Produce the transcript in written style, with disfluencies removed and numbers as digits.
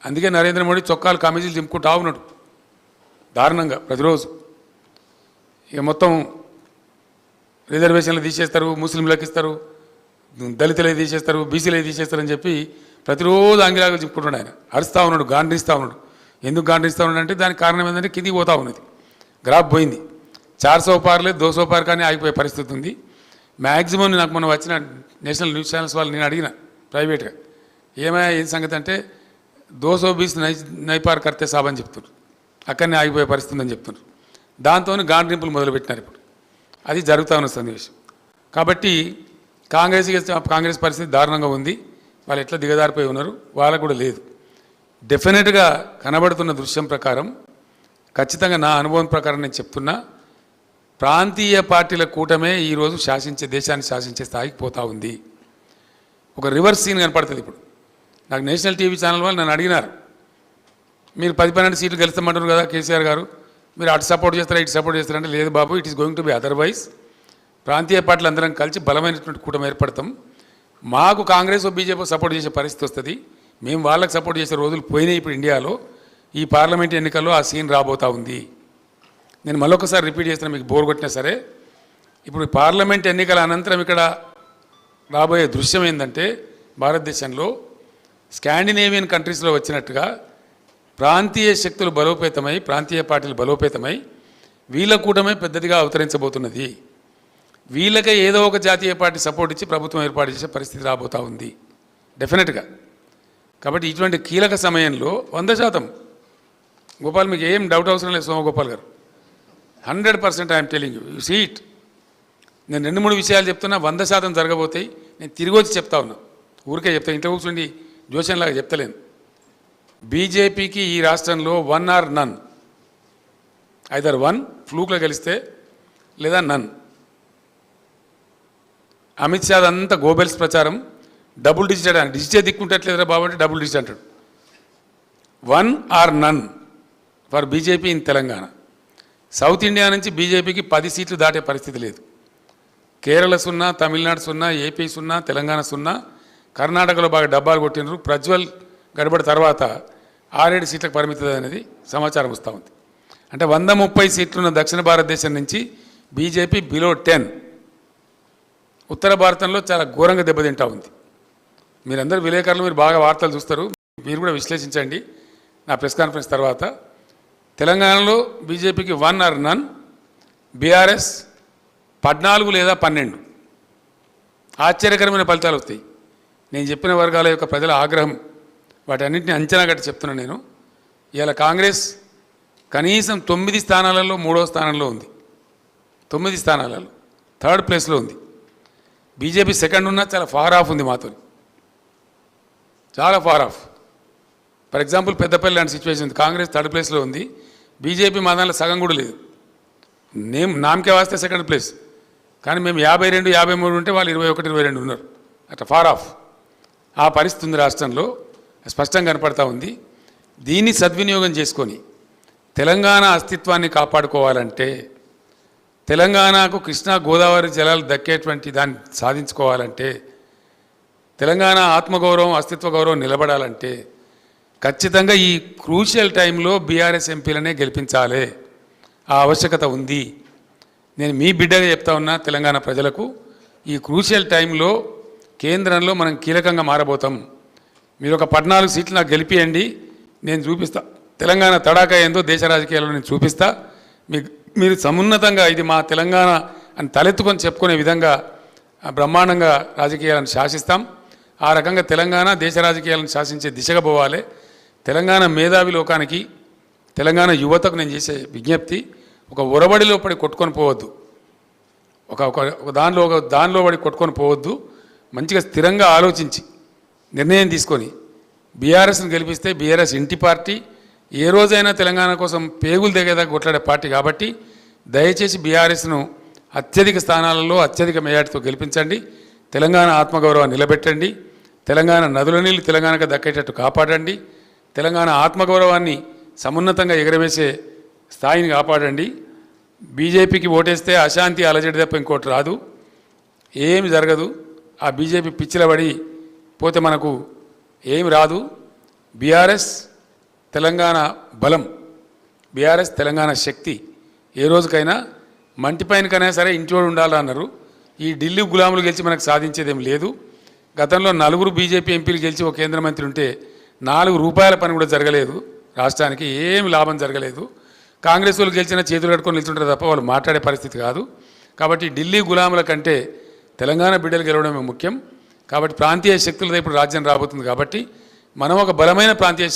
అందుకే నరేంద్ర మోడీ చొక్కాలు కమిజీలు దింపుకుంటా ఉన్నాడు దారుణంగా ప్రతిరోజు. ఇక మొత్తం రిజర్వేషన్లు తీసేస్తారు, ముస్లింలకు ఇస్తారు, దళితులే తీసేస్తారు, బీసీలే తీసేస్తారని చెప్పి ప్రతిరోజు ఆంగ్లాలు చెప్పుకుంటున్నాడు. ఆయన అరుస్తూ ఉన్నాడు, గాండ్రిస్తూ ఉన్నాడు. ఎందుకు గాండ్రిస్తూ ఉన్నాడు అంటే దానికి కారణం ఏంటంటే కిందికి పోతూ ఉన్నది, గ్రాఫ్ పోయింది. 400 పార్లే 200 పార్ కానీ ఆగిపోయే పరిస్థితి ఉంది. మ్యాక్సిమం నాకు మొన్న వచ్చిన నేషనల్ న్యూస్ ఛానల్స్ వాళ్ళు నేను అడిగిన ప్రైవేట్గా, ఏమైనా ఏం సంగతి అంటే 220 నై పార్ కర్తే సాబ్ అని చెప్తున్నారు, అక్కడనే ఆగిపోయే పరిస్థితి ఉందని చెప్తున్నారు. దాంతో గాండ్రింపులు మొదలుపెట్టినారు. ఇప్పుడు అది జరుగుతూ ఉన్న సన్నివేశం. కాబట్టి కాంగ్రెస్ పరిస్థితి దారుణంగా ఉంది. వాళ్ళు ఎట్లా దిగజారిపోయి ఉన్నారు, వాళ్ళకు కూడా లేదు. డెఫినెట్గా కనబడుతున్న దృశ్యం ప్రకారం, ఖచ్చితంగా నా అనుభవం ప్రకారం నేను చెప్తున్నా, ప్రాంతీయ పార్టీల కూటమే ఈరోజు దేశాన్ని శాసించే స్థాయికి పోతూ ఉంది. ఒక రివర్స్ సీన్ కనపడుతుంది ఇప్పుడు. నాకు నేషనల్ టీవీ ఛానల్ వాళ్ళు నన్ను అడిగినారు, మీరు 10-12 సీట్లు గెలుస్తామంటారు కదా కేసీఆర్ గారు, మీరు అటు సపోర్ట్ చేస్తారా ఇటు సపోర్ట్ చేస్తారంటే, లేదు బాబు, it is going to be otherwise. ప్రాంతీయ పార్టీలు అందరం కలిసి బలమైనటువంటి కూటమి ఏర్పడతాం. మాకు కాంగ్రెస్ బీజేపీ సపోర్ట్ చేసే పరిస్థితి వస్తుంది. మేము వాళ్ళకి సపోర్ట్ చేసే రోజులు పోయినాయి. ఇప్పుడు ఇండియాలో ఈ పార్లమెంట్ ఎన్నికల్లో ఆ సీన్ రాబోతూ ఉంది. నేను మళ్ళొకసారి రిపీట్ చేస్తున్నా, మీకు బోర్ కొట్టినా సరే. ఇప్పుడు పార్లమెంట్ ఎన్నికల అనంతరం ఇక్కడ రాబోయే దృశ్యం ఏంటంటే, భారతదేశంలో స్కాండినేవియన్ కంట్రీస్లో వచ్చినట్టుగా ప్రాంతీయ శక్తులు బలోపేతమై, ప్రాంతీయ పార్టీలు బలోపేతమై వీళ్ళ కూటమే పెద్దదిగా అవతరించబోతున్నది. వీళ్ళకే ఏదో ఒక జాతీయ పార్టీ సపోర్ట్ ఇచ్చి ప్రభుత్వం ఏర్పాటు చేసే పరిస్థితి రాబోతూ ఉంది డెఫినెట్గా. కాబట్టి ఇటువంటి కీలక సమయంలో 100% గోపాల్, మీకు ఏం డౌట్ అవసరం లేదు సోమగోపాల్ గారు, 100% I'm telling you see it. నేను 2-3 విషయాలు చెప్తున్నా, 100% జరగబోతాయి. నేను తిరిగి వచ్చి చెప్తా ఉన్నా, ఊరికే చెప్తాను, ఇంట్లో కూర్చుండి జోషన్లాగా చెప్తలేను. బీజేపీకి ఈ రాష్ట్రంలో 1 or none, ఐదర్ 1 ఫ్లూక్లో గెలిస్తే లేదా నన్. అమిత్ షా అంతా గోబెల్స్ ప్రచారం, డబుల్ డిజిట్ అని, డిజిటే దిక్కుంటట్లేదురా బాబు అంటే డబుల్ డిజిట్ అంటాడు. 1 or none for BJP in Telangana. South India నుంచి బీజేపీకి 10 సీట్లు దాటే పరిస్థితి లేదు. కేరళ 0, తమిళనాడు 0, ఏపీ 0, తెలంగాణ 0, కర్ణాటకలో బాగా డబ్బాలు కొట్టినారు. ప్రజ్వల్ గడబడి తర్వాత 6-7 సీట్లకు పరిమితం అనేది సమాచారం వస్తూ ఉంది. అంటే 130 సీట్లున్న దక్షిణ భారతదేశం నుంచి బీజేపీ బిలో 10. ఉత్తర భారతంలో చాలా ఘోరంగా దెబ్బతింటా ఉంది. మీరందరూ విలేకరులు, మీరు బాగా వార్తలు చూస్తారు, మీరు కూడా విశ్లేషించండి నా ప్రెస్ కాన్ఫరెన్స్ తర్వాత. తెలంగాణలో బీజేపీకి 1 or none, బీఆర్ఎస్ 14 లేదా 12. ఆశ్చర్యకరమైన ఫలితాలు వస్తాయి. నేను చెప్పిన వర్గాల యొక్క ప్రజల ఆగ్రహం, వాటన్నింటినీ అంచనా గట్టి చెప్తున్నాను నేను. ఇవాళ కాంగ్రెస్ కనీసం 9 స్థానాలలో 3వ స్థానంలో ఉంది, 9 స్థానాలలో 3rd ప్లేస్లో ఉంది. బీజేపీ సెకండ్ ఉన్నా చాలా ఫార్ ఆఫ్ ఉంది మాతో, చాలా far off. For example Peddapalli లాంటి సిచ్యువేషన్ ఉంది, కాంగ్రెస్ 3rd ప్లేస్లో ఉంది, బీజేపీ మా దాంట్లో సగం కూడా లేదు. నామకే వాస్తే సెకండ్ ప్లేస్, కానీ మేము 52, 53 ఉంటే వాళ్ళు 21, 22 ఉన్నారు. అట్లా ఫార్ ఆఫ్ ఆ పరిస్థితి ఉంది రాష్ట్రంలో, స్పష్టంగా కనపడతా ఉంది. దీన్ని సద్వినియోగం చేసుకొని తెలంగాణ అస్తిత్వాన్ని కాపాడుకోవాలంటే, తెలంగాణకు కృష్ణా గోదావరి జలాలు దక్కేటువంటి దాన్ని సాధించుకోవాలంటే, తెలంగాణ ఆత్మగౌరవం అస్తిత్వ గౌరవం నిలబడాలంటే ఖచ్చితంగా ఈ క్రూషియల్ టైంలో బీఆర్ఎస్ ఎంపీలనే గెలిపించాలి. ఆ ఆవశ్యకత ఉంది. నేను మీ బిడ్డగా చెప్తా ఉన్నా తెలంగాణ ప్రజలకు, ఈ క్రూషియల్ టైంలో కేంద్రంలో మనం కీలకంగా మారబోతాం. మీరు ఒక 14 సీట్లు నాకు గెలిపియండి, నేను చూపిస్తా తెలంగాణ తడాకా ఏందో దేశ రాజకీయాల్లో నేను చూపిస్తా. మీరు సమున్నతంగా ఇది మా తెలంగాణ అని తలెత్తుకొని చెప్పుకునే విధంగా బ్రహ్మాండంగా రాజకీయాలను శాసిస్తాం. ఆ రకంగా తెలంగాణ దేశ రాజకీయాలను శాసించే దిశగా పోవాలి. తెలంగాణ మేధావి లోకానికి, తెలంగాణ యువతకు నేను చేసే విజ్ఞప్తి, ఒక ఒరబడిలో పడి కొట్టుకొని పోవద్దు, ఒక దానిలో పడి కొట్టుకొని పోవద్దు. మంచిగా స్థిరంగా ఆలోచించి నిర్ణయం తీసుకొని బీఆర్ఎస్ని గెలిపిస్తే, బీఆర్ఎస్ ఇంటి పార్టీ, ఏ రోజైనా తెలంగాణ కోసం పేగులు దిగేదాకా కొట్లాడే పార్టీ. కాబట్టి దయచేసి బీఆర్ఎస్ను అత్యధిక స్థానాలలో అత్యధిక మెజార్టీతో గెలిపించండి. తెలంగాణ ఆత్మగౌరవాన్ని నిలబెట్టండి. తెలంగాణ నదుల నీళ్ళు తెలంగాణకు దక్కేటట్టు కాపాడండి. తెలంగాణ ఆత్మగౌరవాన్ని సమున్నతంగా ఎగరవేసే స్థాయిని కాపాడండి. బీజేపీకి ఓటేస్తే అశాంతి అలజడి తప్ప ఇంకోటి రాదు, ఏమి జరగదు. ఆ బీజేపీ పిచ్చిల పడి పోతే మనకు ఏమి రాదు. బీఆర్ఎస్ తెలంగాణ బలం, బీఆర్ఎస్ తెలంగాణ శక్తి ఏ రోజుకైనా మంటిపైనకైనా సరే ఇంట్లో ఉండాలన్నారు. ఈ ఢిల్లీ గులాములు గెలిచి మనకు సాధించేదేం లేదు. గతంలో 4 బీజేపీ ఎంపీలు గెలిచి ఒక కేంద్ర మంత్రి ఉంటే 4 రూపాయల పని కూడా జరగలేదు, రాష్ట్రానికి ఏమి లాభం జరగలేదు. కాంగ్రెస్ వాళ్ళు గెలిచిన చేతులు కట్టుకొని నిల్చుంటారు తప్ప వాళ్ళు మాట్లాడే పరిస్థితి కాదు. కాబట్టి ఢిల్లీ గులాముల కంటే తెలంగాణ బిడ్డలు గెలవడమే ముఖ్యం. కాబట్టి ప్రాంతీయ శక్తులతో ఇప్పుడు రాజ్యం రాబోతుంది. కాబట్టి మనం ఒక బలమైన ప్రాంతీయ